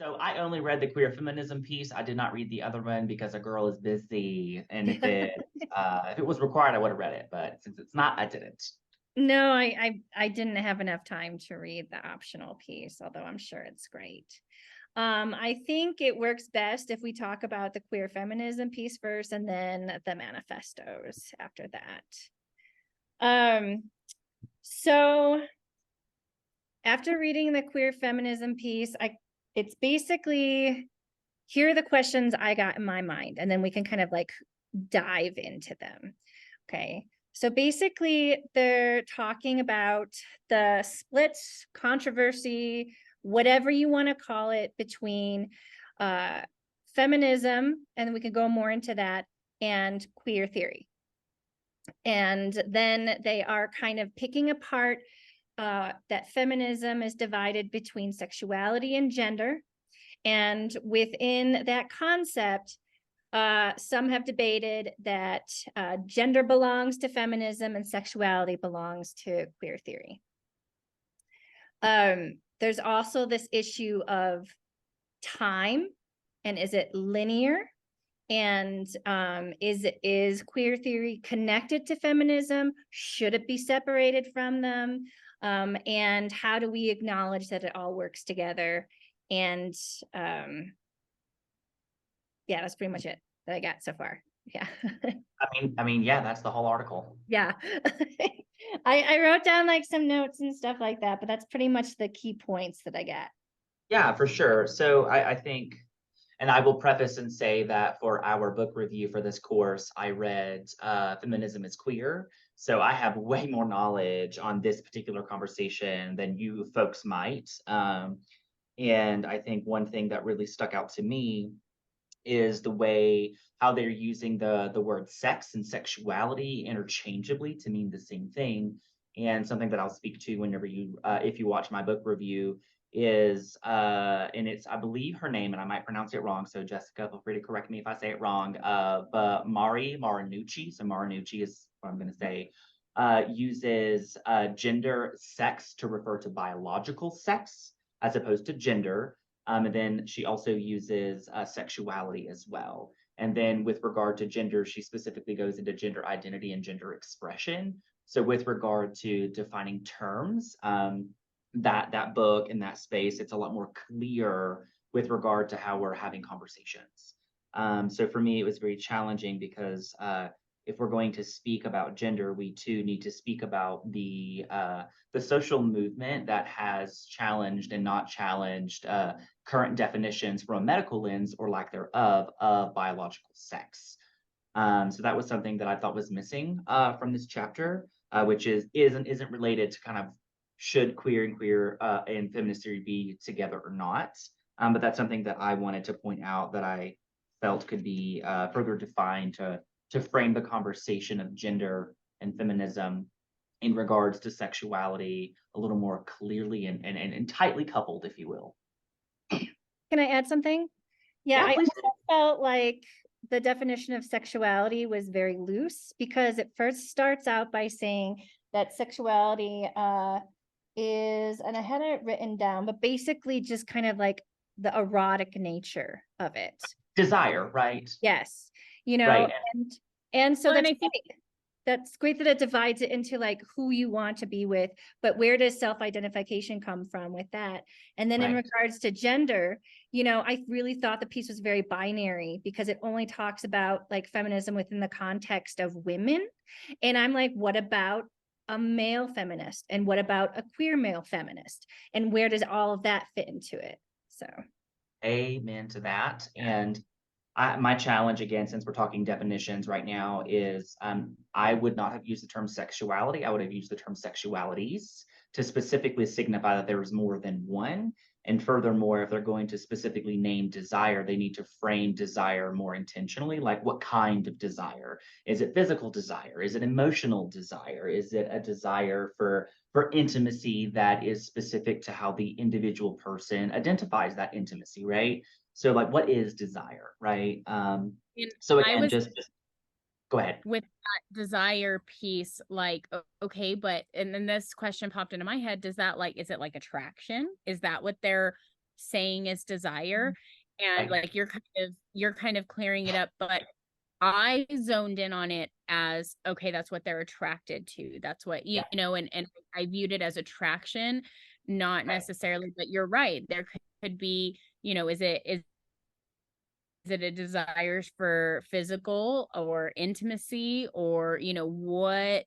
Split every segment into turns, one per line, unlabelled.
So I only read the queer feminism piece. I did not read the other one because a girl is busy. And if it was required, I would have read it. But since it's not, I didn't.
No, I didn't have enough time to read the optional piece, although I'm sure it's great. I think it works best if we talk about the queer feminism piece first and then the manifestos after that. So after reading the queer feminism piece, it's basically, here are the questions I got in my mind, and then we can kind of like dive into them. Okay. So basically, they're talking about the splits, controversy, whatever you want to call it, between feminism, and we can go more into that, and queer theory. And then they are kind of picking apart that feminism is divided between sexuality and gender. And within that concept, some have debated that gender belongs to feminism and sexuality belongs to queer theory. There's also this issue of time, and is it linear? And is queer theory connected to feminism? Should it be separated from them? And how do we acknowledge that it all works together? And yeah, that's pretty much it that I got so far. Yeah.
Yeah, that's the whole article.
Yeah. I wrote down like some notes and stuff like that, but that's pretty much the key points that I got.
Yeah, for sure. So I think, and I will preface and say that for our book review for this course, I read Feminism is Queer. So I have way more knowledge on this particular conversation than you folks might. And I think one thing that really stuck out to me is the way how they're using the word sex and sexuality interchangeably to mean the same thing. And something that I'll speak to whenever you if you watch my book review is and it's, I believe her name, and I might pronounce it wrong, so Jessica, feel free to correct me if I say it wrong, but Marinucci, so Marinucci is what I'm going to say, uses gender sex to refer to biological sex as opposed to gender. And then she also uses sexuality as well. And then with regard to gender, she specifically goes into gender identity and gender expression. So with regard to defining terms, that book in that space, it's a lot more clear with regard to how we're having conversations. So for me, it was very challenging because if we're going to speak about gender, we too need to speak about the social movement that has challenged and not challenged current definitions from a medical lens or lack thereof of biological sex. So that was something that I thought was missing from this chapter, which isn't related to kind of should queer and feminist theory be together or not. But that's something that I wanted to point out that I felt could be further defined to frame the conversation of gender and feminism in regards to sexuality a little more clearly and tightly coupled, if you will.
Can I add something? Yeah, I also felt like the definition of sexuality was very loose, because it first starts out by saying that sexuality is, and I had it written down, but basically just kind of like the erotic nature of it.
Desire, right?
Yes.
Right.
And so
Well, and
that's
I think
great. That's great that it divides it into like who you want to be with, but where does self-identification come from with that? And then in
Right.
regards to gender, I really thought the piece was very binary, because it only talks about like feminism within the context of women. And I'm like, what about a male feminist? And what about a queer male feminist? And where does all of that fit into it? So
Amen to that. And my challenge, again, since we're talking definitions right now, is I would not have used the term sexuality. I would have used the term sexualities to specifically signify that there is more than one. And furthermore, if they're going to specifically name desire, they need to frame desire more intentionally. Like, what kind of desire? Is it physical desire? Is it emotional desire? Is it a desire for intimacy that is specific to how the individual person identifies that intimacy, right? So like, what is desire, right? So
I
again,
was
just go ahead.
with that desire piece, like, okay, but and then this question popped into my head: does that, like, is it like attraction? Is that what they're saying is desire, and
Right.
like you're kind of clearing it up, but I zoned in on it as, okay, that's what they're attracted to. That's what,
Yeah.
and I viewed it as attraction, not
Right.
necessarily, but you're right. There could be, is it a desire for physical or intimacy, or, what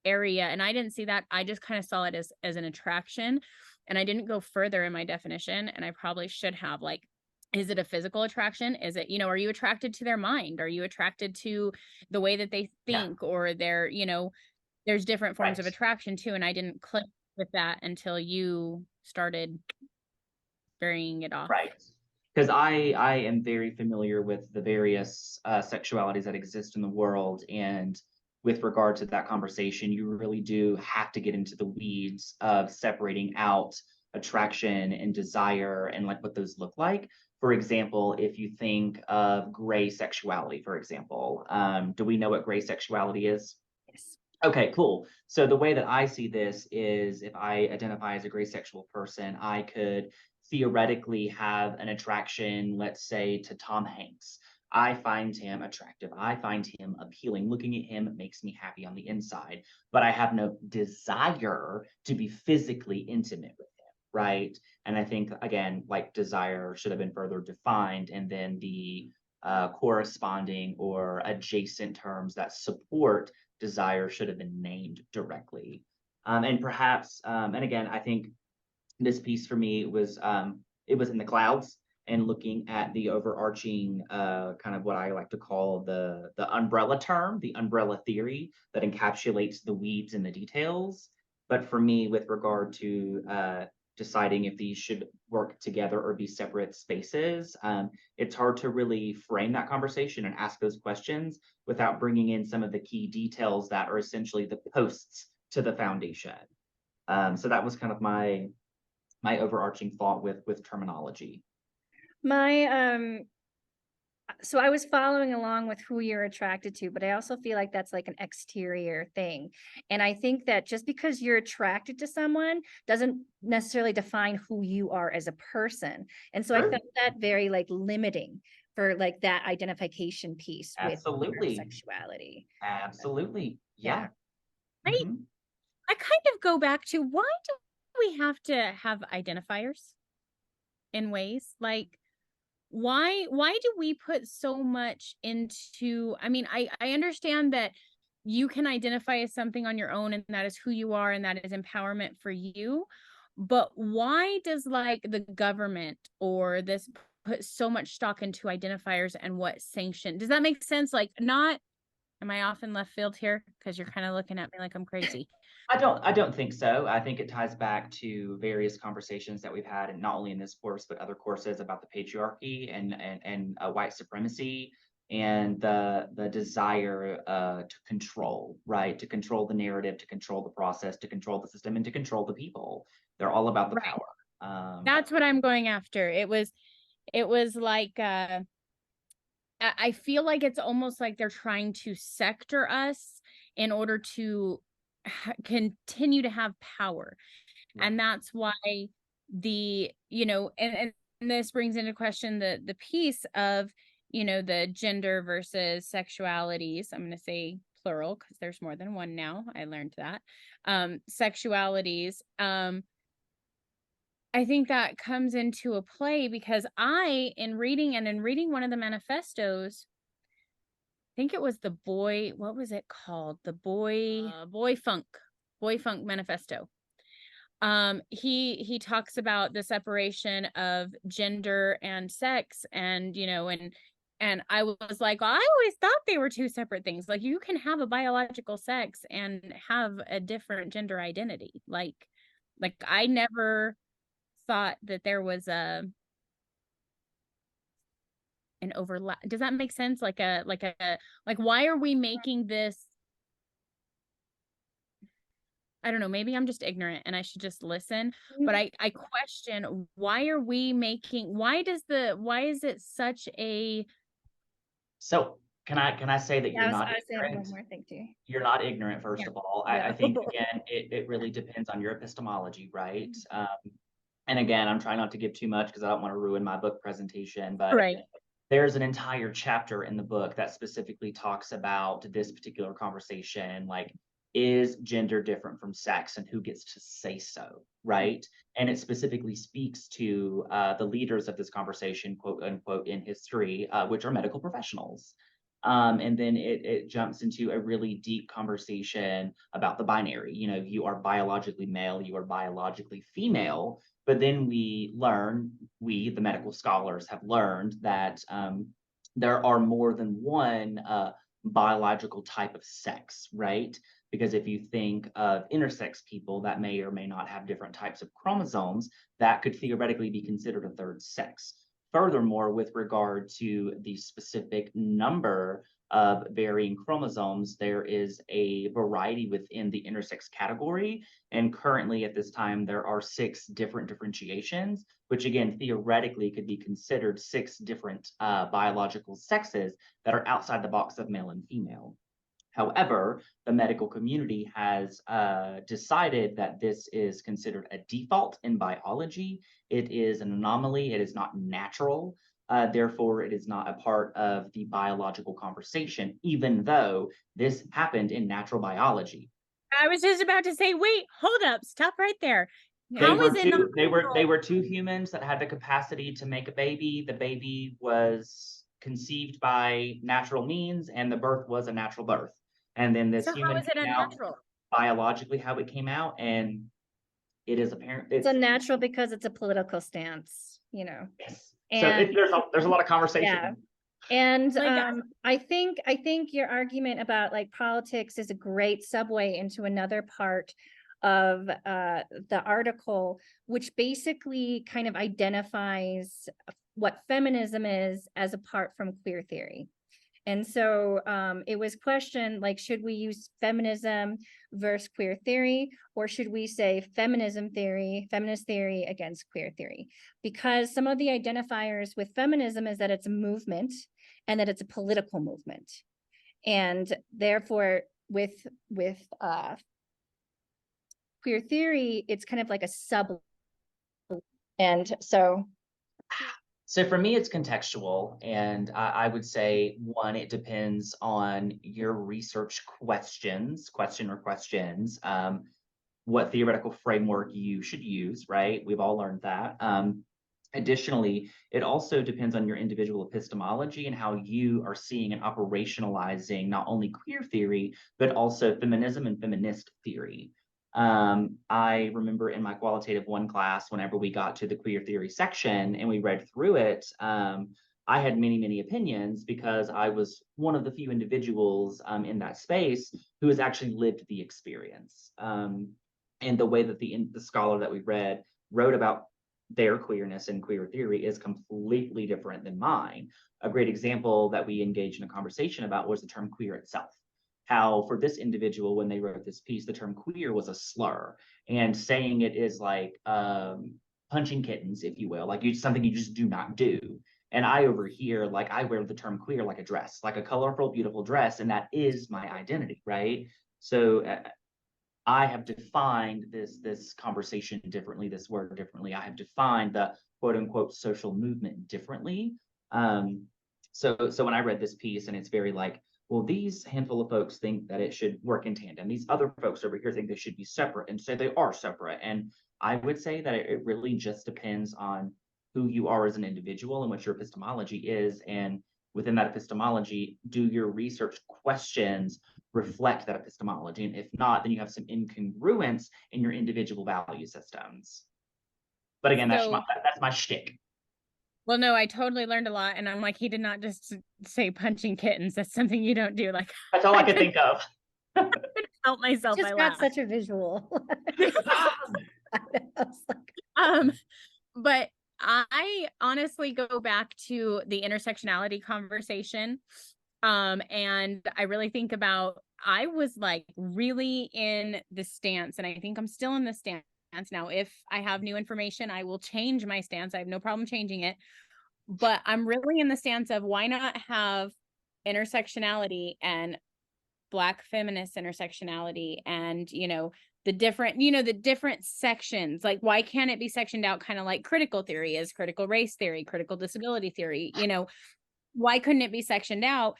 area? And I didn't see that. I just kind of saw it as an attraction, and I didn't go further in my definition. And I probably should have, like, is it a physical attraction? Is it, are you attracted to their mind? Are you attracted to the way that they
Yeah.
think, or their, there's different forms of
Right.
attraction too. And I didn't click with that until you started burying it off.
Right. Because I am very familiar with the various sexualities that exist in the world. And with regard to that conversation, you really do have to get into the weeds of separating out attraction and desire and like what those look like. For example, if you think of gray sexuality, for example, do we know what gray sexuality is?
Yes.
Okay, cool. So the way that I see this is if I identify as a gray sexual person, I could theoretically have an attraction, let's say, to Tom Hanks. I find him attractive. I find him appealing. Looking at him makes me happy on the inside, but I have no desire to be physically intimate with him, right? And I think, again, like desire should have been further defined, and then the corresponding or adjacent terms that support desire should have been named directly. And perhaps, and again, I think this piece for me was it was in the clouds and looking at the overarching kind of what I like to call the umbrella term, the umbrella theory that encapsulates the weeds and the details. But for me, with regard to deciding if these should work together or be separate spaces, it's hard to really frame that conversation and ask those questions without bringing in some of the key details that are essentially the posts to the foundation. So that was kind of my overarching thought with terminology.
My so I was following along with who you're attracted to, but I also feel like that's like an exterior thing. And I think that just because you're attracted to someone doesn't necessarily define who you are as a person. And so I
Sure.
found that very like limiting for like that identification piece with your
Absolutely.
sexuality.
Absolutely.
Yeah.
Yeah.
I
Mhm.
I kind of go back to, why do we have to have identifiers in ways? Like, why do we put so much into, I mean, I understand that you can identify as something on your own, and that is who you are, and that is empowerment for you. But why does, like, the government or this put so much stock into identifiers and what sanction? Does that make sense? Like, not, am I off in left field here? Because you're kind of looking at me like I'm crazy.
I don't think so. I think it ties back to various conversations that we've had, and not only in this course, but other courses about the patriarchy and white supremacy and the desire to control, right? To control the narrative, to control the process, to control the system, and to control the people. They're all about the
Right.
power.
That's what I'm going after. It was like, I feel like it's almost like they're trying to sector us in order to continue to have power.
Right.
And that's why the, and this brings into question the piece of, the gender versus sexualities. I'm going to say plural because there's more than one now. I learned that. Sexualities. I think that comes into a play because in reading one of the manifestos, I think it was the boy, what was it called? The boy funk manifesto. He talks about the separation of gender and sex, and and I was like, well, I always thought they were two separate things. Like, you can have a biological sex and have a different gender identity. Like I never thought that there was an overlap. Does that make sense? Like, why are we making this? I don't know, maybe I'm just ignorant and I should just listen, but I question, why is it such a,
So can I say that
Yeah,
you're not
I was saying one
ignorant?
more thing too.
You're not ignorant,
yeah,
first of all. I
No.
think again, it really depends on your epistemology, right? And again, I'm trying not to give too much because I don't want to ruin my book presentation, but
Right.
there's an entire chapter in the book that specifically talks about this particular conversation, like, is gender different from sex and who gets to say so, right? And it specifically speaks to the leaders of this conversation, quote unquote, in history, which are medical professionals. And then it jumps into a really deep conversation about the binary. You know, you are biologically male, you are biologically female. But then we learn, we, the medical scholars, have learned that there are more than one biological type of sex, right? Because if you think of intersex people that may or may not have different types of chromosomes, that could theoretically be considered a third sex. Furthermore, with regard to the specific number of varying chromosomes, there is a variety within the intersex category. And currently at this time, there are 6 different differentiations, which again, theoretically could be considered 6 different biological sexes that are outside the box of male and female. However, the medical community has decided that this is considered a default in biology. It is an anomaly. It is not natural. Therefore, it is not a part of the biological conversation, even though this happened in natural biology.
I was just about to say, wait, hold up, stop right there.
They
How
were
is it not
two. They
natural?
were 2 humans that had the capacity to make a baby. The baby was conceived by natural means, and the birth was a natural birth. And then this
So how
human
is it
came out
unnatural?
biologically how it came out, and it is apparent.
It's unnatural because it's a political stance, you know.
Yes. So
And
there's a lot of conversation.
yeah. And
Like,
I think your argument about like politics is a great segue into another part of the article, which basically kind of identifies what feminism is as apart from queer theory. And so it was questioned, like, should we use feminism versus queer theory, or should we say feminist theory against queer theory? Because some of the identifiers with feminism is that it's a movement and that it's a political movement. And therefore, with queer theory, it's kind of like a sub. And
So for me, it's contextual. And I would say, one, it depends on your research questions, what theoretical framework you should use, right? We've all learned that. Additionally, it also depends on your individual epistemology and how you are seeing and operationalizing not only queer theory, but also feminism and feminist theory. I remember in my qualitative 1 class, whenever we got to the queer theory section and we read through it, I had many, many opinions because I was one of the few individuals in that space who has actually lived the experience. And the way that the scholar that we read wrote about their queerness and queer theory is completely different than mine. A great example that we engaged in a conversation about was the term queer itself. How for this individual, when they wrote this piece, the term queer was a slur, and saying it is like punching kittens, if you will, like something you just do not do. And I over here, like, I wear the term queer like a dress, like a colorful, beautiful dress, and that is my identity, right? So I have defined this conversation differently, this word differently. I have defined the quote unquote social movement differently. So when I read this piece, and it's very like, well, these handful of folks think that it should work in tandem. These other folks over here think they should be separate, and so they are separate. And I would say that it really just depends on who you are as an individual and what your epistemology is. And within that epistemology, do your research questions reflect that epistemology? And if not, then you have some incongruence in your individual value systems. But again, that's my shtick.
Well, no, I totally learned a lot, and I'm like, he did not just say punching kittens. That's something you don't do. Like,
That's all I could think of.
help myself.
just
I
got
laughed.
such a visual.
But I honestly go back to the intersectionality conversation. And I really think about, I was like really in the stance, and I think I'm still in the stance now. If I have new information, I will change my stance. I have no problem changing it. But I'm really in the stance of, why not have intersectionality and Black feminist intersectionality and, the different, you know, the different sections. Like, why can't it be sectioned out kind of like critical theory is, critical race theory, critical disability theory, you know, why couldn't it be sectioned out?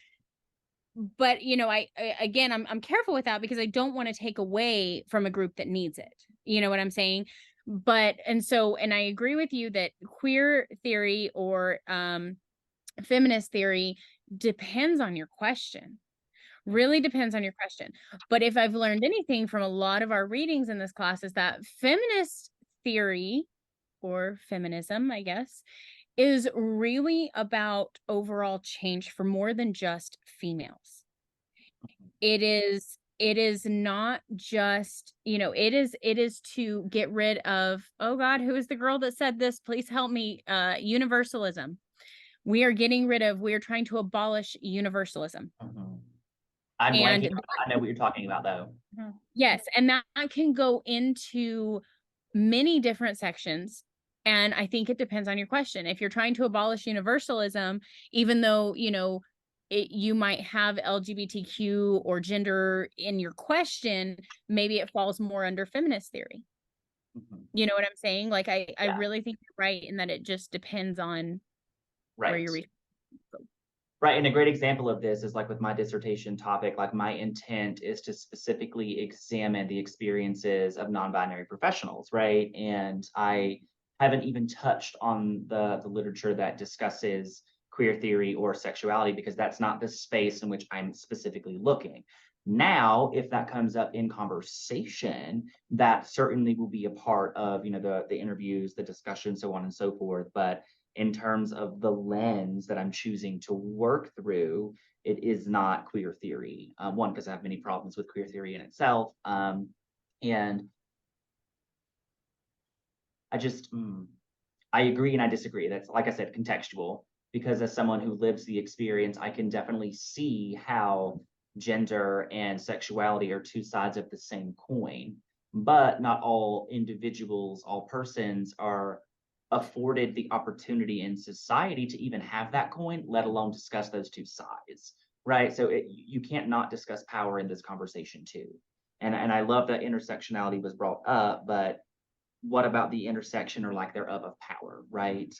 But, you know, again, I'm careful with that because I don't want to take away from a group that needs it. You know what I'm saying? But, and I agree with you that queer theory or feminist theory depends on your question. Really depends on your question. But if I've learned anything from a lot of our readings in this class is that feminist theory or feminism, I guess, is really about overall change for more than just females. It is not just, you know, it is to get rid of, oh God, who is the girl that said this? Please help me. Universalism. We're trying to abolish universalism.
I'm
And
blanking. I know what you're talking about, though.
yes, and that can go into many different sections. And I think it depends on your question. If you're trying to abolish universalism, even though, you know, you might have LGBTQ or gender in your question, maybe it falls more under feminist theory. You know what I'm saying? Like, I really think you're right in that it just depends on where you're researching.
Right. And a great example of this is like with my dissertation topic, like my intent is to specifically examine the experiences of non-binary professionals, right? And I haven't even touched on the literature that discusses queer theory or sexuality because that's not the space in which I'm specifically looking. Now, if that comes up in conversation, that certainly will be a part of, you know, the interviews, the discussion, so on and so forth. But in terms of the lens that I'm choosing to work through, it is not queer theory. One, because I have many problems with queer theory in itself. And I just, I agree and I disagree. That's, like I said, contextual, because as someone who lives the experience, I can definitely see how gender and sexuality are two sides of the same coin. But not all individuals, all persons are afforded the opportunity in society to even have that coin, let alone discuss those two sides, right? So you can't not discuss power in this conversation too. And I love that intersectionality was brought up, but what about the intersection or lack thereof of power, right?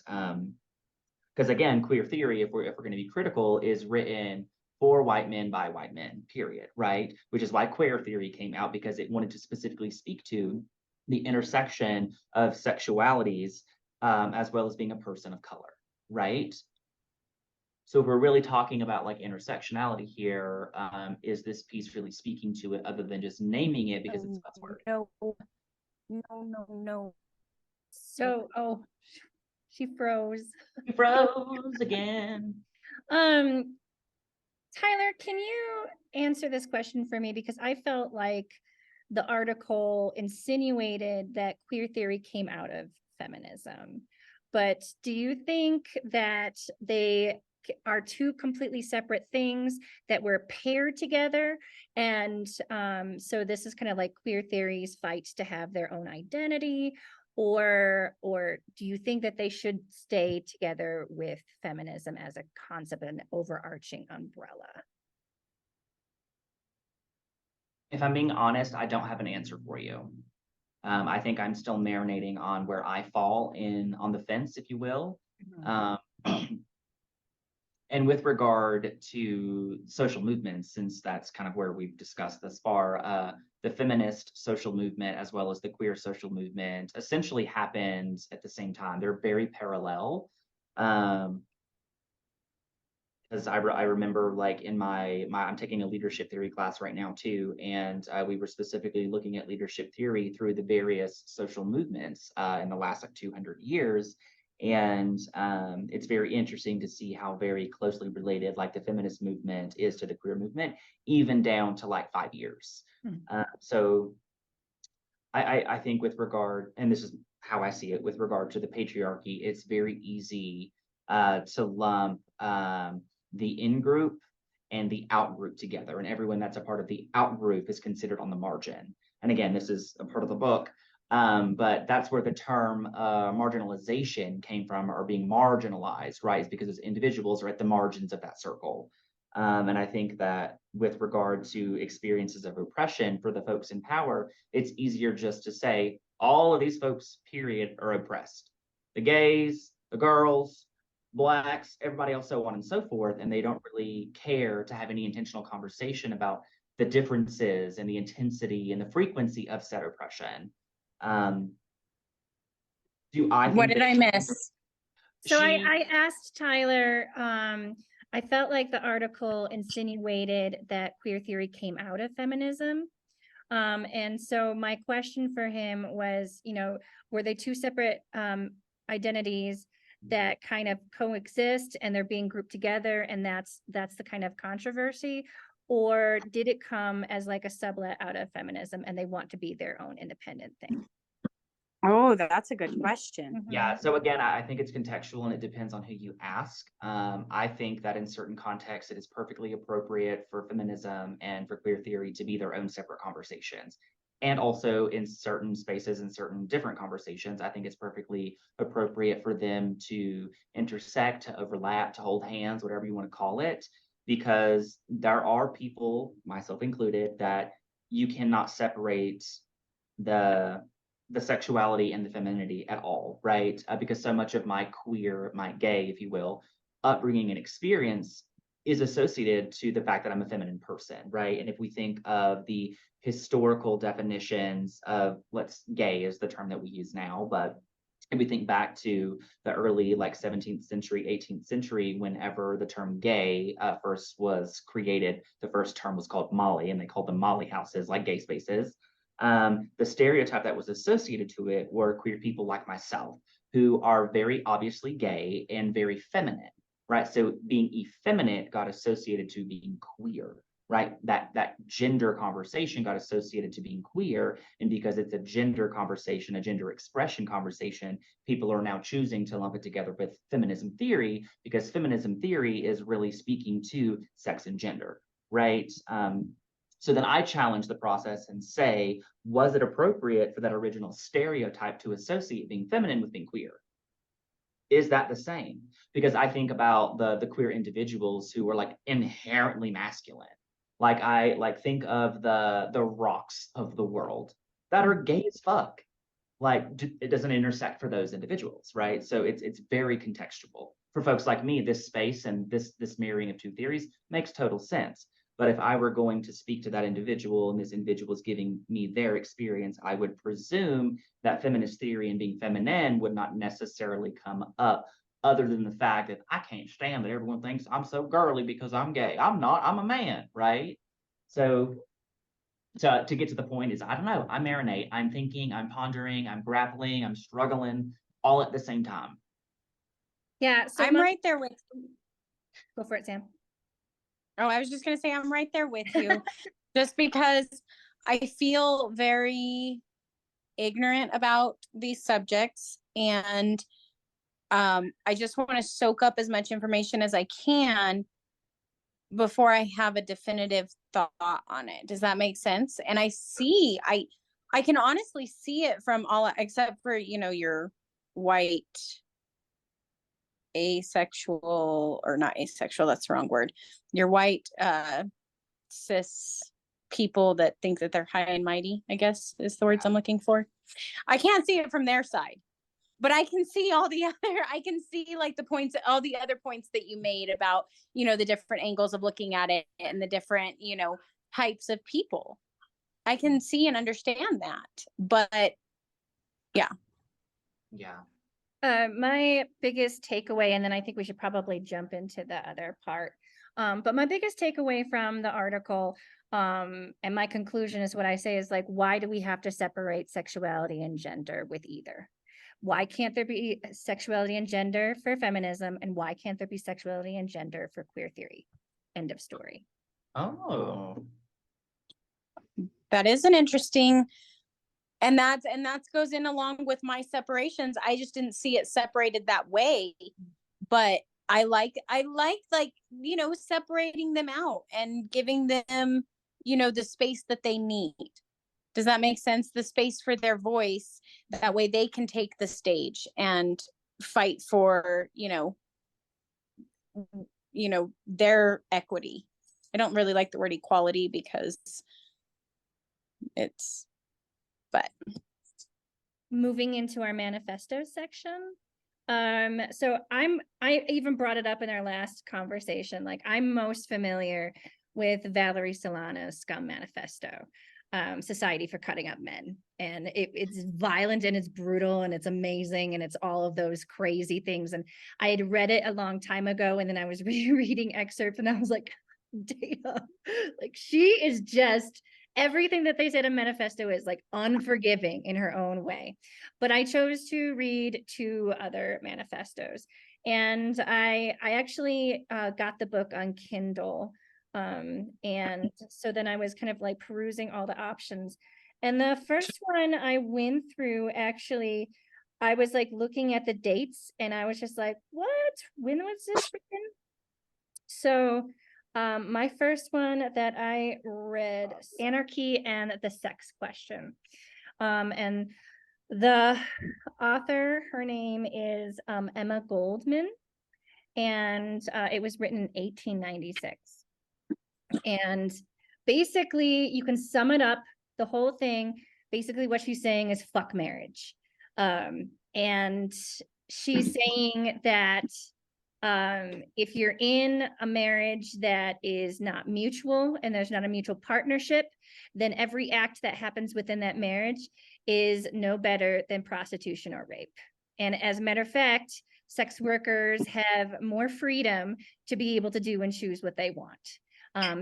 Because again, queer theory, if we're going to be critical, is written for white men by white men, period, right? Which is why queer theory came out, because it wanted to specifically speak to the intersection of sexualities as well as being a person of color, right? So if we're really talking about like intersectionality here, is this piece really speaking to it other than just naming it because it's a buzzword?
No.
So, she froze.
She froze again.
Tyler, can you answer this question for me? Because I felt like the article insinuated that queer theory came out of feminism. But do you think that they are two completely separate things that were paired together? And so this is kind of like queer theory's fight to have their own identity, or do you think that they should stay together with feminism as a concept, an overarching umbrella?
If I'm being honest, I don't have an answer for you. I think I'm still marinating on where I fall on the fence, if you will. And with regard to social movements, since that's kind of where we've discussed thus far, the feminist social movement as well as the queer social movement essentially happened at the same time. They're very parallel. Because I remember like in my I'm taking a leadership theory class right now too, and we were specifically looking at leadership theory through the various social movements in the last like 200 years. And it's very interesting to see how very closely related like the feminist movement is to the queer movement, even down to like 5 years. So I think with regard, and this is how I see it, with regard to the patriarchy, it's very easy to lump the in-group and the out-group together. And everyone that's a part of the out-group is considered on the margin. And again, this is a part of the book, but that's where the term marginalization came from, or being marginalized, right? Is because those individuals are at the margins of that circle. And I think that with regard to experiences of oppression for the folks in power, it's easier just to say all of these folks, period, are oppressed. The gays, the girls, blacks, everybody else, so on and so forth. And they don't really care to have any intentional conversation about the differences and the intensity and the frequency of said oppression. Do I
What
think
did
that
I miss?
So
she,
I asked Tyler, I felt like the article insinuated that queer theory came out of feminism. And so my question for him was, were they two separate identities that kind of coexist and they're being grouped together, and that's the kind of controversy? Or did it come as like a sublet out of feminism and they want to be their own independent thing?
Oh, that's a good question.
yeah, so again, I think it's contextual and it depends on who you ask. I think that in certain contexts, it is perfectly appropriate for feminism and for queer theory to be their own separate conversations. And also in certain spaces and certain different conversations, I think it's perfectly appropriate for them to intersect, to overlap, to hold hands, whatever you want to call it, because there are people, myself included, that you cannot separate the sexuality and the femininity at all, right? Because so much of my queer, my gay, if you will, upbringing and experience is associated to the fact that I'm a feminine person, right? And if we think of the historical definitions of, gay is the term that we use now, but if we think back to the early 17th century, 18th century, whenever the term gay first was created, the first term was called Molly, and they called them Molly houses, like gay spaces. The stereotype that was associated to it were queer people like myself, who are very obviously gay and very feminine, right? So being effeminate got associated to being queer, right? That gender conversation got associated to being queer, and because it's a gender conversation, a gender expression conversation, people are now choosing to lump it together with feminism theory, because feminism theory is really speaking to sex and gender, right? So then I challenge the process and say, was it appropriate for that original stereotype to associate being feminine with being queer? Is that the same? Because I think about the queer individuals who are inherently masculine. I think of the rocks of the world that are gay as fuck. It doesn't intersect for those individuals, right? So it's very contextual. For folks like me, this space and this mirroring of two theories makes total sense. But if I were going to speak to that individual and this individual is giving me their experience, I would presume that feminist theory and being feminine would not necessarily come up, other than the fact that I can't stand that everyone thinks I'm so girly because I'm gay. I'm not, I'm a man, right? So to get to the point is, I don't know, I marinate, I'm thinking, I'm pondering, I'm grappling, I'm struggling all at the same time.
Yeah, so
I'm right there with
go for it, Sam.
Oh, I was just going to say, I'm right there with you, just because I feel very ignorant about these subjects. And I just want to soak up as much information as I can before I have a definitive thought on it. Does that make sense? And I can honestly see it from all, except for, your white asexual, or not asexual, that's the wrong word, your white cis people that think that they're high and mighty, I guess is the words I'm looking for. I can't see it from their side, but I can see I can see the points, all the other points that you made about, the different angles of looking at it and the different, types of people. I can see and understand that, but yeah.
My biggest takeaway, and then I think we should probably jump into the other part. But my biggest takeaway from the article, and my conclusion is what I say is why do we have to separate sexuality and gender with either? Why can't there be sexuality and gender for feminism? And why can't there be sexuality and gender for queer theory? End of story.
Oh,
That is an interesting, and that goes in along with my separations. I just didn't see it separated that way, but I like separating them out and giving them, the space that they need. Does that make sense? The space for their voice, that way they can take the stage and fight for, you know, their equity. I don't really like the word equality because it's, but
moving into our manifesto section. So I even brought it up in our last conversation. Like, I'm most familiar with Valerie Solana's Scum Manifesto, Society for Cutting Up Men. And it's violent and it's brutal and it's amazing and it's all of those crazy things. And I had read it a long time ago, and then I was rereading excerpts, and I was like, damn, like, she is just everything that they said in Manifesto is like unforgiving in her own way. But I chose to read 2 other manifestos, and I actually got the book on Kindle, and so then I was kind of like perusing all the options. And the first one I went through, actually, I was like looking at the dates, and I was just like, what? When was this written? So my first one that I read, Anarchy and the Sex Question. And the author, her name is Emma Goldman, and it was written in 1896. And basically, you can sum it up, the whole thing. Basically, what she's saying is fuck marriage. And she's saying that if you're in a marriage that is not mutual and there's not a mutual partnership, then every act that happens within that marriage is no better than prostitution or rape. And as a matter of fact, sex workers have more freedom to be able to do and choose what they want.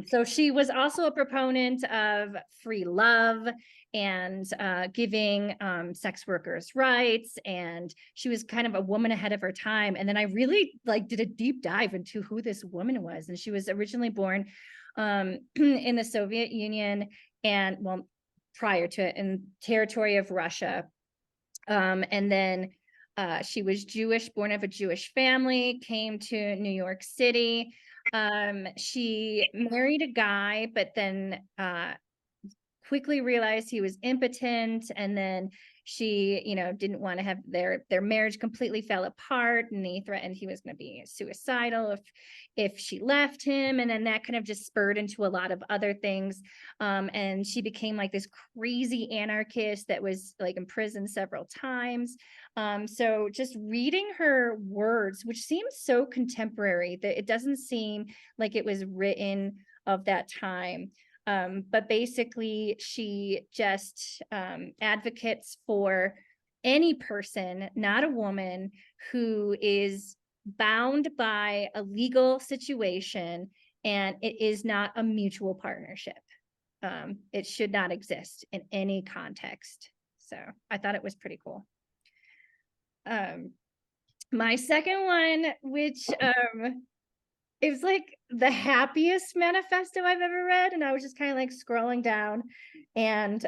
So she was also a proponent of free love and giving sex workers rights, and she was kind of a woman ahead of her time. And then I really like did a deep dive into who this woman was, and she was originally born in the Soviet Union, and well, prior to it, in territory of Russia, and then she was Jewish, born of a Jewish family, came to New York City. She married a guy, but then quickly realized he was impotent, and then she, you know, didn't want to have their marriage completely fell apart, and he threatened he was going to be suicidal if she left him. And then that kind of just spurred into a lot of other things, and she became like this crazy anarchist that was like imprisoned several times. So just reading her words, which seems so contemporary, that it doesn't seem like it was written of that time. But basically, she just advocates for any person, not a woman, who is bound by a legal situation and it is not a mutual partnership. It should not exist in any context. So I thought it was pretty cool. My second one, which it was like the happiest manifesto I've ever read, and I was just kind of like scrolling down, and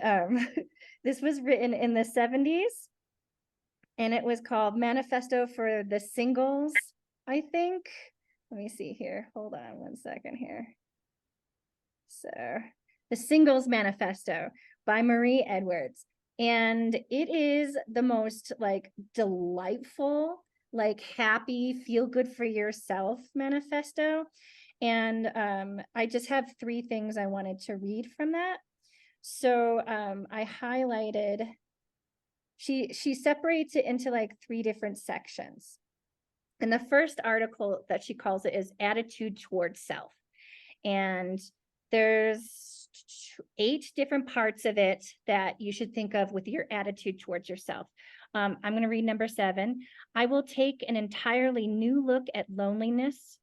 this was written in the 70s, and it was called Manifesto for the Singles, I think. Let me see here. Hold on one second here. So, the Singles Manifesto by Marie Edwards. And it is the most like delightful, like happy, feel good for yourself manifesto. And I just have 3 things I wanted to read from that. So I highlighted, she separates it into like 3 different sections. And the first article that she calls it is Attitude Towards Self. And there's 8 different parts of it that you should think of with your attitude towards yourself. I'm going to read number 7. I will take an entirely new look at loneliness,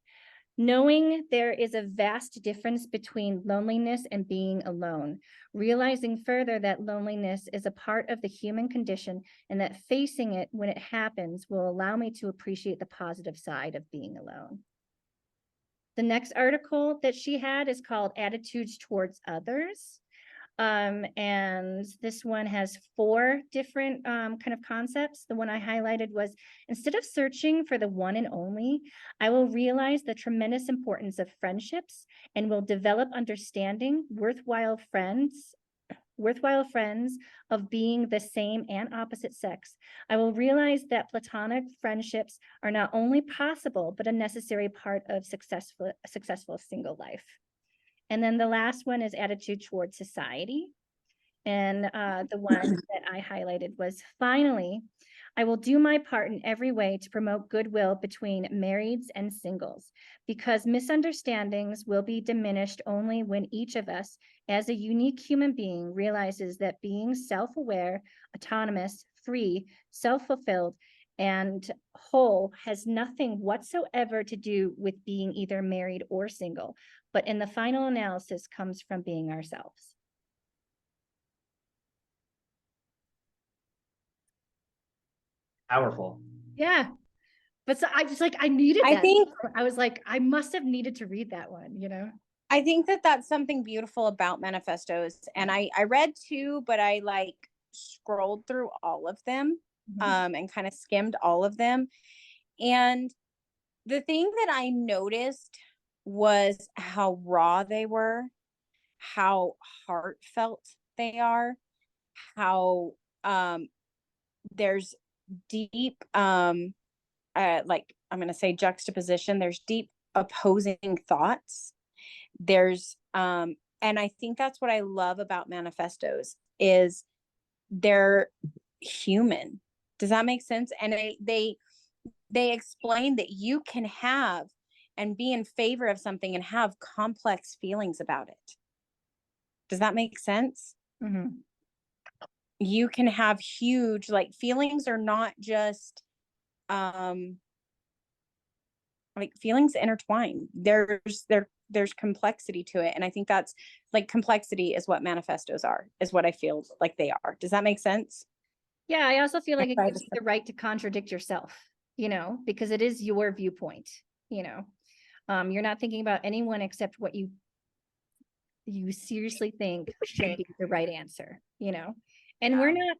knowing there is a vast difference between loneliness and being alone, realizing further that loneliness is a part of the human condition and that facing it when it happens will allow me to appreciate the positive side of being alone. The next article that she had is called Attitudes Towards Others. And this one has 4 different kind of concepts. The one I highlighted was, instead of searching for the one and only, I will realize the tremendous importance of friendships and will develop understanding, worthwhile friends worthwhile friends of being the same and opposite sex, I will realize that platonic friendships are not only possible, but a necessary part of a successful single life. And then the last one is attitude towards society. And the one that I highlighted was, finally, I will do my part in every way to promote goodwill between marrieds and singles, because misunderstandings will be diminished only when each of us, as a unique human being, realizes that being self-aware, autonomous, free, self-fulfilled, and whole has nothing whatsoever to do with being either married or single, but in the final analysis comes from being ourselves.
Powerful.
Yeah. But so I just like, I needed
I
that.
think
I was like, I must have needed to read that one, you know?
I think that that's something beautiful about manifestos. And I read two, but I like scrolled through all of them, and kind of skimmed all of them. And the thing that I noticed was how raw they were, how heartfelt they are, how there's deep like I'm going to say juxtaposition, there's deep opposing thoughts. There's and I think that's what I love about manifestos is they're human. Does that make sense? And they explain that you can have and be in favor of something and have complex feelings about it. Does that make sense?
Mm-hmm.
You can have huge, like, feelings are not just like, feelings intertwine. There's complexity to it, and I think that's like, complexity is what manifestos are, is what I feel like they are. Does that make sense?
Yeah, I also feel like it
Right.
gives you the right to contradict yourself, you know, because it is your viewpoint, you know. You're not thinking about anyone except what you seriously think should be the right answer, you know. And we're not,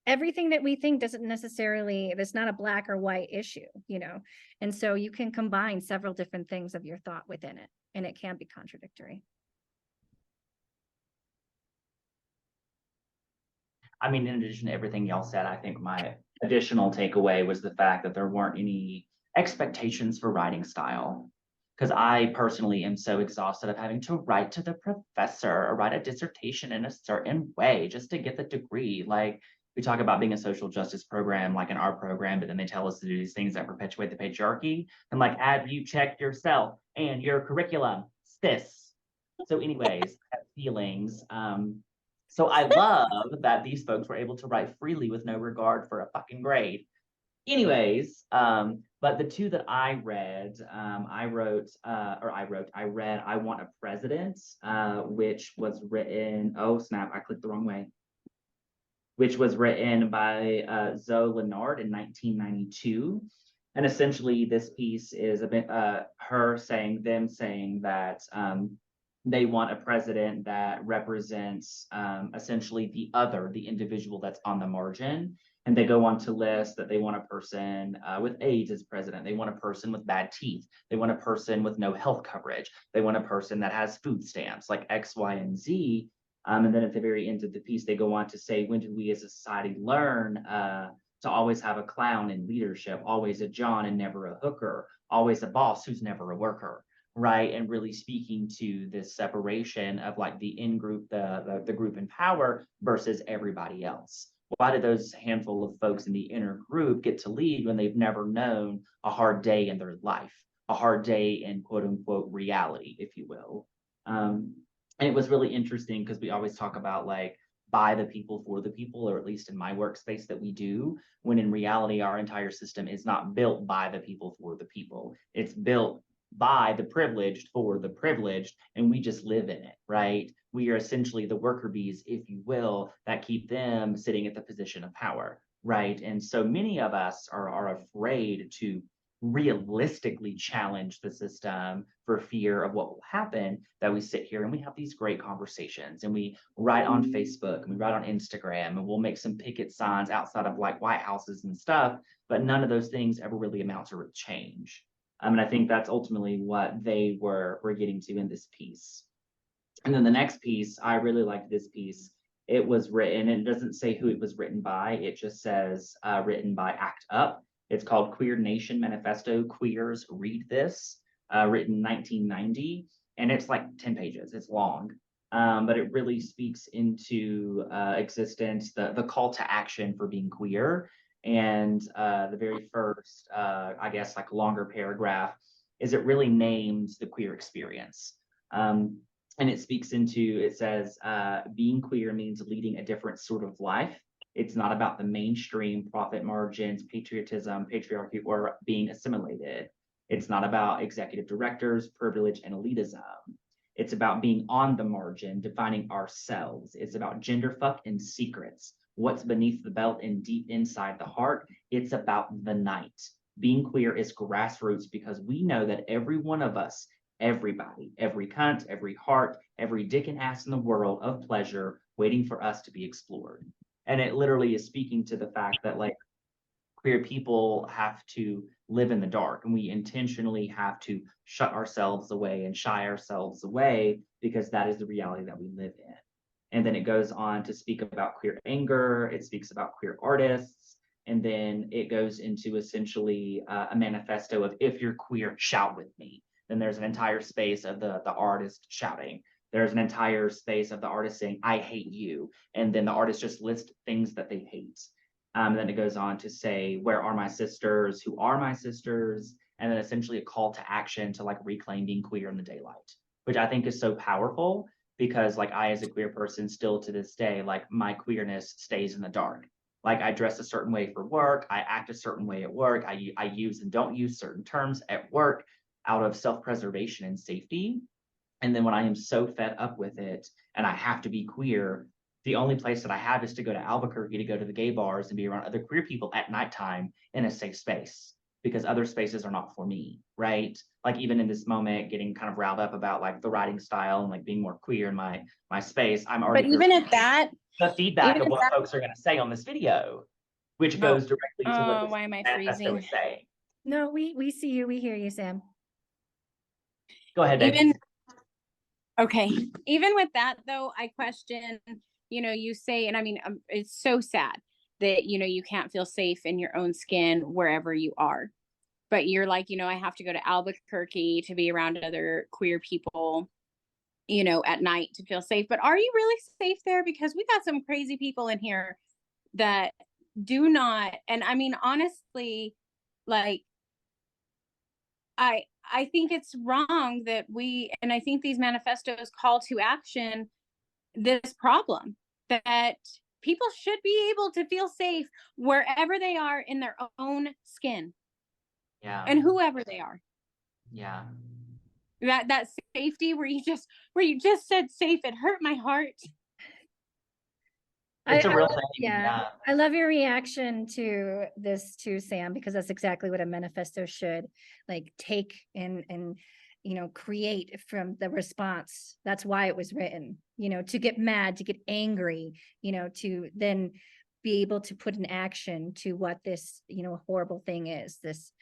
everything that we think doesn't necessarily, that's not a black or white issue, you know. And so you can combine several different things of your thought within it, and it can be contradictory.
I mean, in addition to everything y'all said, I think my additional takeaway was the fact that there weren't any expectations for writing style. Because I personally am so exhausted of having to write to the professor or write a dissertation in a certain way just to get the degree. Like, we talk about being a social justice program, like in our program, but then they tell us to do these things that perpetuate the patriarchy. And like, have you checked yourself and your curriculum, sis? So, anyways, I have feelings. So I love that these folks were able to write freely with no regard for a fucking grade. Anyways, but the two that I read, I read I Want a President, which was written, oh snap, I clicked the wrong way, which was written by Zoe Leonard in 1992. And essentially this piece is a bit her saying, them saying that they want a president that represents essentially the other, the individual that's on the margin. And they go on to list that they want a person with AIDS as president. They want a person with bad teeth. They want a person with no health coverage. They want a person that has food stamps, like X, Y, and Z. And then at the very end of the piece, they go on to say, when did we as a society learn to always have a clown in leadership, always a John and never a hooker, always a boss who's never a worker, right? And really speaking to this separation of like the in-group, the group in power versus everybody else. Why do those handful of folks in the inner group get to lead when they've never known a hard day in their life, a hard day in quote unquote reality, if you will? And it was really interesting because we always talk about like by the people for the people, or at least in my workspace that we do, when in reality, our entire system is not built by the people for the people. It's built by the privileged for the privileged, and we just live in it, right? We are essentially the worker bees, if you will, that keep them sitting at the position of power, right? And so many of us are afraid to realistically challenge the system for fear of what will happen, that we sit here and we have these great conversations and we write on Facebook and we write on Instagram and we'll make some picket signs outside of like White Houses and stuff, but none of those things ever really amount to change. And I think that's ultimately what they were getting to in this piece. And then the next piece, I really liked this piece. It was written, and it doesn't say who it was written by. It just says written by ACT UP. It's called Queer Nation Manifesto, Queers Read This, written 1990. And it's like 10 pages, it's long. But it really speaks into existence, the call to action for being queer. And the very first, I guess, like longer paragraph is it really names the queer experience. And it speaks into, it says, being queer means leading a different sort of life. It's not about the mainstream profit margins, patriotism, patriarchy, or being assimilated. It's not about executive directors, privilege, and elitism. It's about being on the margin, defining ourselves. It's about gender fuck and secrets. What's beneath the belt and deep inside the heart. It's about the night. Being queer is grassroots because we know that every one of us, everybody, every cunt, every heart, every dick and ass in the world of pleasure waiting for us to be explored. And it literally is speaking to the fact that like queer people have to live in the dark, and we intentionally have to shut ourselves away and shy ourselves away because that is the reality that we live in. And then it goes on to speak about queer anger, it speaks about queer artists, and then it goes into essentially a manifesto of if you're queer, shout with me. Then there's an entire space of the artist shouting. There's an entire space of the artist saying, I hate you. And then the artist just lists things that they hate. And then it goes on to say, where are my sisters? Who are my sisters? And then essentially a call to action to like reclaim being queer in the daylight, which I think is so powerful because like I, as a queer person, still to this day, like my queerness stays in the dark. Like I dress a certain way for work. I act a certain way at work. I use and don't use certain terms at work out of self-preservation and safety. And then when I am so fed up with it and I have to be queer, the only place that I have is to go to Albuquerque to go to the gay bars and be around other queer people at nighttime in a safe space because other spaces are not for me, right? Like even in this moment, getting kind of riled up about like the writing style and like being more queer in my space, I'm already
But even at that,
the feedback
even
of
at
what
that,
folks are going to say on this video, which
oh,
goes directly to what
oh,
this
why am I
manifesto
freezing?
is saying.
No, we see you, we hear you, Sam.
Go ahead, babe.
Even okay, even with that though, I question, you say, and I mean, it's so sad that, you can't feel safe in your own skin wherever you are. But you're like, I have to go to Albuquerque to be around other queer people, at night to feel safe. But are you really safe there? Because we got some crazy people in here that do not. And I mean, honestly, like, I think it's wrong that and I think these manifestos call to action this problem that people should be able to feel safe wherever they are in their own skin.
Yeah.
And whoever they are.
Yeah.
That safety where you just said safe, it hurt my heart.
It's a real thing.
Yeah. I love your reaction to this too, Sam, because that's exactly what a manifesto should like take and create from the response. That's why it was written, to get mad, to get angry, to then be able to put an action to what this, horrible thing is, this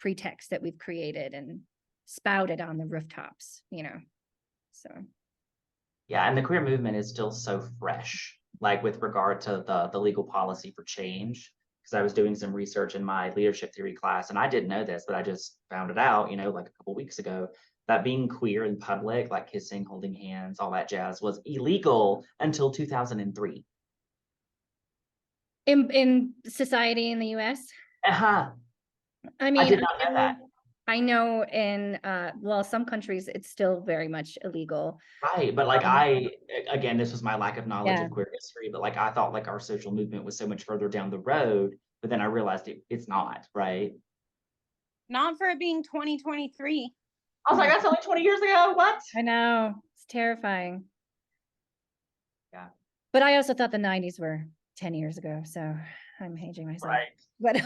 pretext that we've created and spouted on the rooftops, so.
Yeah, and the queer movement is still so fresh, like with regard to the legal policy for change. Because I was doing some research in my leadership theory class, and I didn't know this, but I just found it out, like a couple weeks ago, that being queer in public, like kissing, holding hands, all that jazz, was illegal until 2003.
In society in the US?
Uh-huh.
I mean,
I did not know that.
I know in some countries it's still very much illegal.
Right, but like again, this was my lack of knowledge
Yeah.
of queer history, but like I thought like our social movement was so much further down the road, but then I realized it's not, right?
Not for it being 2023.
I was like, that's only 20 years ago. What?
I know, it's terrifying.
Yeah.
But I also thought the 90s were 10 years ago, so I'm aging myself.
Right.
But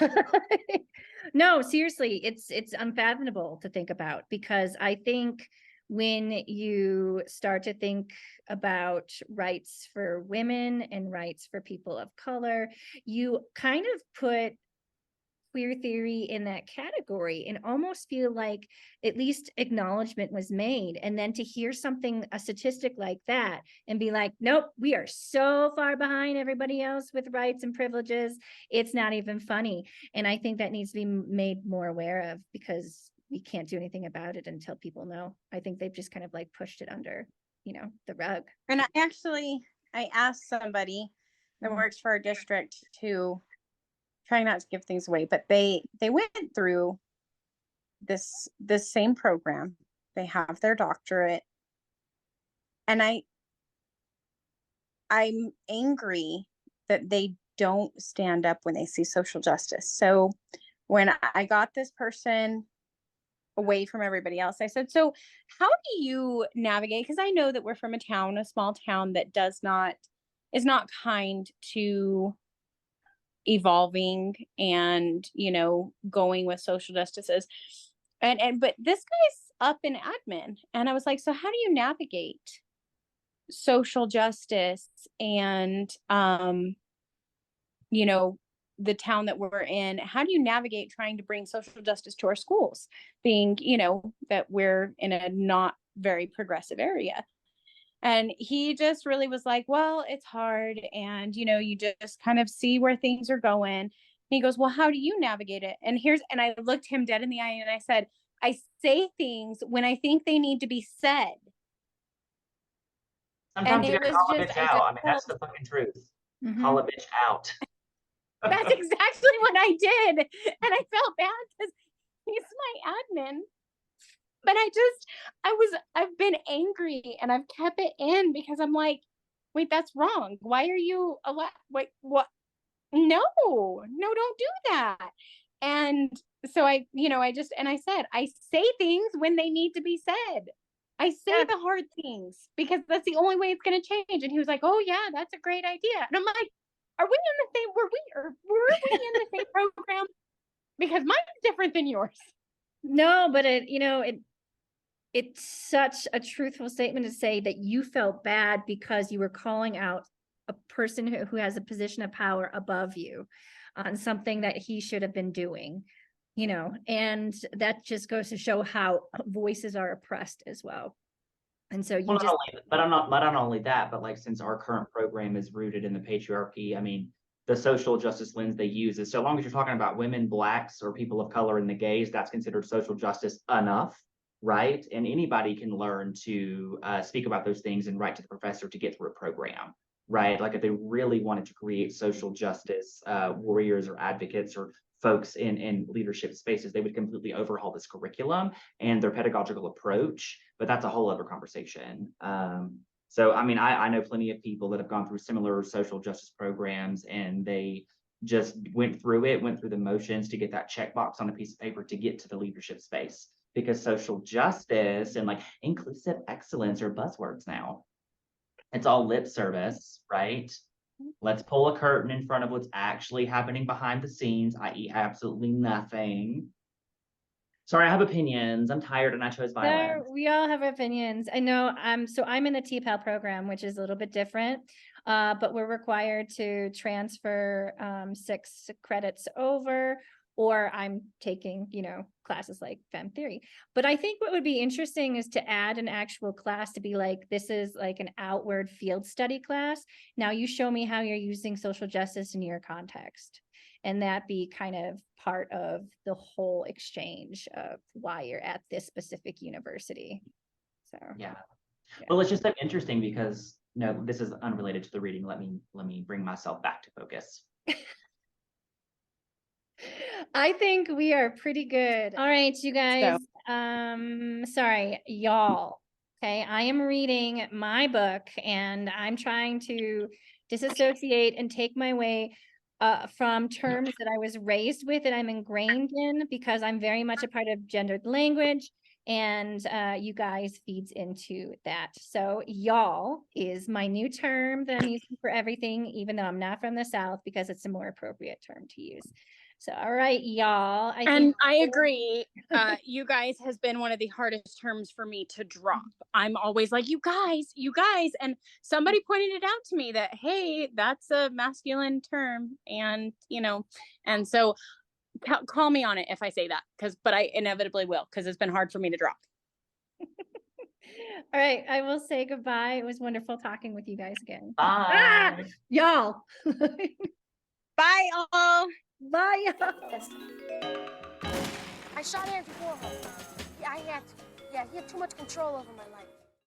no, seriously, it's unfathomable to think about, because I think when you start to think about rights for women and rights for people of color, you kind of put queer theory in that category and almost feel like at least acknowledgement was made. And then to hear something, a statistic like that, and be like, nope, we are so far behind everybody else with rights and privileges, it's not even funny. And I think that needs to be made more aware of, because we can't do anything about it until people know. I think they've just kind of like pushed it under, the rug.
And I asked somebody that works for our district to, trying not to give things away, but they went through this same program. They have their doctorate, and I'm angry that they don't stand up when they see social justice. So when I got this person away from everybody else, I said, so how do you navigate? Because I know that we're from a small town that is not kind to evolving and, going with social justices. But this guy's up in admin. And I was like, so how do you navigate social justice and, the town that we're in? How do you navigate trying to bring social justice to our schools, being, that we're in a not very progressive area? And he just really was like, well, it's hard. And, you just kind of see where things are going. And he goes, well, how do you navigate it? And I looked him dead in the eye and I said, I say things when I think they need to be said.
Sometimes
And
you
it
gotta
was
call a
just,
bitch out. I mean, that's the fucking truth. Call a bitch out.
that's exactly what I did. And I felt bad because he's my admin. But I've been angry and I've kept it in because I'm like, wait, that's wrong. Why are you wait, what? No, don't do that. And so I said, I say things when they need to be said. I say the hard things because that's the only way it's going to change. And he was like, oh yeah, that's a great idea. And I'm like, were we in the same program? Because mine's different than yours.
No, but it's such a truthful statement to say that you felt bad because you were calling out a person who has a position of power above you on something that he should have been doing, and that just goes to show how voices are oppressed as well. And so
not only that, but like, since our current program is rooted in the patriarchy, I mean, the social justice lens they use is, so long as you're talking about women, blacks, or people of color and the gays, that's considered social justice enough, right? And anybody can learn to speak about those things and write to the professor to get through a program, right? Like, if they really wanted to create social justice warriors or advocates or folks in leadership spaces, they would completely overhaul this curriculum and their pedagogical approach, but that's a whole other conversation. So, I mean, I know plenty of people that have gone through similar social justice programs, and they just went through the motions to get that checkbox on a piece of paper to get to the leadership space, because social justice and like inclusive excellence are buzzwords now. It's all lip service, right? Let's pull a curtain in front of what's actually happening behind the scenes, i.e. absolutely nothing. Sorry, I have opinions. I'm tired and I chose violence.
we all have opinions. I know. I'm in the TPAL program, which is a little bit different, but we're required to transfer 6 credits over, or I'm taking, classes like Fem theory. But I think what would be interesting is to add an actual class to be like, this is like an outward field study class. Now you show me how you're using social justice in your context. And that be kind of part of the whole exchange of why you're at this specific university. So
yeah. Well, it's just so interesting because, no, this is unrelated to the reading. Let me bring myself back to focus.
I think we are pretty good. All right, you guys. Sorry, y'all. Okay, I am reading my book and I'm trying to disassociate and take my way from terms that I was raised with and I'm ingrained in, because I'm very much a part of gendered language, and you guys feeds into that. So y'all is my new term that I'm using for everything, even though I'm not from the South, because it's a more appropriate term to use. So, all right, y'all.
I agree. You guys has been one of the hardest terms for me to drop. I'm always like, you guys. And somebody pointed it out to me that, hey, that's a masculine term. And, and so Call me on it if I say that, but I inevitably will, because it's been hard for me to drop.
All right, I will say goodbye. It was wonderful talking with you guys again.
Bye.
Y'all.
Bye all.
Bye, y'all.
I shot Andrew Warhol. Yeah, he had too much control over my life.